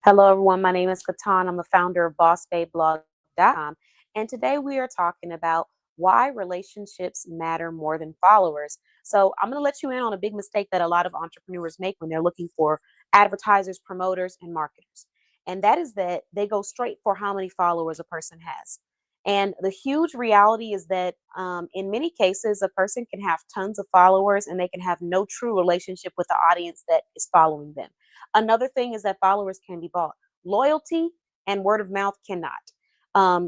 Hello, everyone. My name is Katan. I'm the founder of BossBabeBlog.com. And today we are talking about why relationships matter more than followers. So, I'm going to let you in on a big mistake that a lot of entrepreneurs make when they're looking for advertisers, promoters, and marketers. And that is that they go straight for how many followers a person has. And the huge reality is that in many cases, a person can have tons of followers and they can have no true relationship with the audience that is following them. Another thing is that followers can be bought. Loyalty and word of mouth cannot.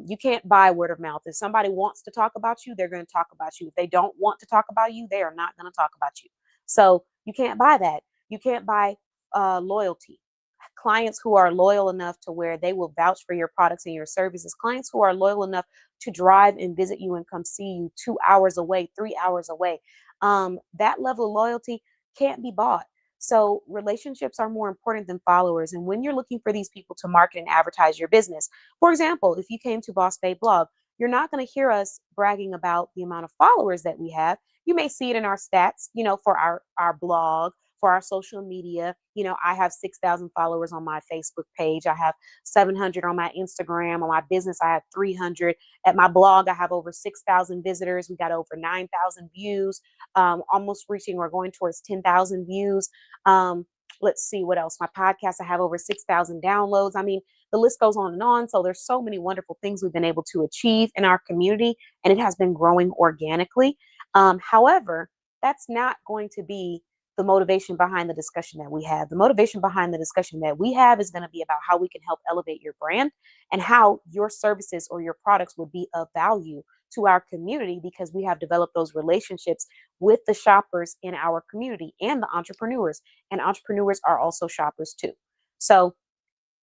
You can't buy word of mouth. If somebody wants to talk about you, they're going to talk about you. If they don't want to talk about you, they are not going to talk about you. So you can't buy that. You can't buy loyalty. Clients who are loyal enough to where they will vouch for your products and your services, clients who are loyal enough to drive and visit you and come see you 2 hours away, 3 hours away. That level of loyalty can't be bought. So relationships are more important than followers. And when you're looking for these people to market and advertise your business, for example, if you came to Boss Babe Blog, you're not going to hear us bragging about the amount of followers that we have. You may see it in our stats, for our blog, for our social media. I have 6,000 followers on my Facebook page. I have 700 on my Instagram. On my business, I have 300. At my blog, I have over 6,000 visitors. We got over 9,000 views, almost reaching or going towards 10,000 views. Let's see what else. My podcast, I have over 6,000 downloads. I mean, the list goes on and on. So there's so many wonderful things we've been able to achieve in our community, and it has been growing organically. However, that's not going to be the motivation behind the discussion that we have. The motivation behind the discussion that we have is going to be about how we can help elevate your brand and how your services or your products would be of value to our community, because we have developed those relationships with the shoppers in our community and the entrepreneurs. And entrepreneurs are also shoppers too. So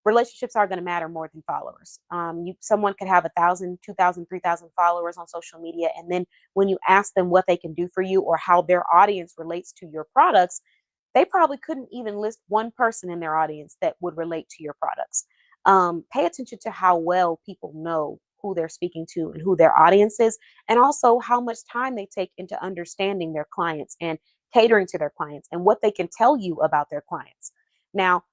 relationships are going to matter more than followers. Someone could have 1,000, 2,000, 3,000 followers on social media, and then when you ask them what they can do for you or how their audience relates to your products, they probably couldn't even list one person in their audience that would relate to your products. Pay attention to how well people know who they're speaking to and who their audience is, and also how much time they take into understanding their clients and catering to their clients and what they can tell you about their clients. Now,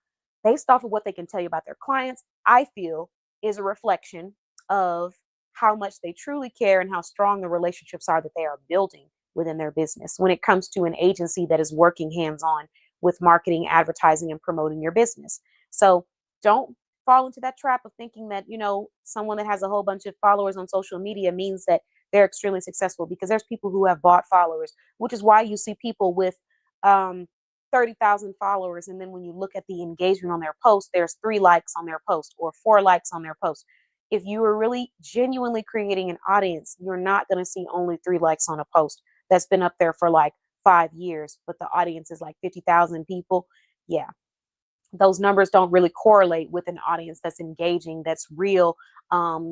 based off of what they can tell you about their clients, I feel is a reflection of how much they truly care and how strong the relationships are that they are building within their business when it comes to an agency that is working hands on with marketing, advertising, and promoting your business. So don't fall into that trap of thinking that, someone that has a whole bunch of followers on social media means that they're extremely successful, because there's people who have bought followers, which is why you see people with um, 30,000 followers. And then when you look at the engagement on their post, there's 3 likes on their post or 4 likes on their post. If you are really genuinely creating an audience, you're not going to see only 3 likes on a post that's been up there for like 5 years, but the audience is like 50,000 people. Yeah, those numbers don't really correlate with an audience that's engaging, that's real,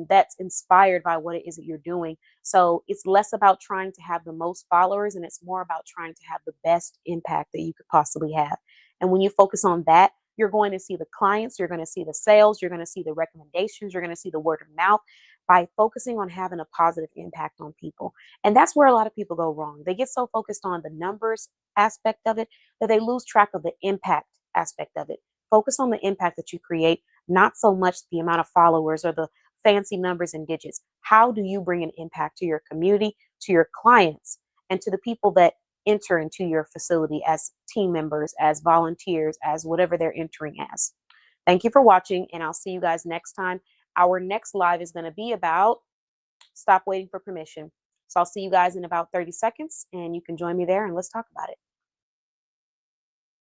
that's inspired by what it is that you're doing. So it's less about trying to have the most followers, and it's more about trying to have the best impact that you could possibly have. And when you focus on that, you're going to see the clients, you're going to see the sales, you're going to see the recommendations, you're going to see the word of mouth by focusing on having a positive impact on people. And that's where a lot of people go wrong. They get so focused on the numbers aspect of it that they lose track of the impact aspect of it. Focus on the impact that you create, not so much the amount of followers or the fancy numbers and digits. How do you bring an impact to your community, to your clients, and to the people that enter into your facility as team members, as volunteers, as whatever they're entering as? Thank you for watching, and I'll see you guys next time. Our next live is going to be about stop waiting for permission. So I'll see you guys in about 30 seconds, and you can join me there and let's talk about it.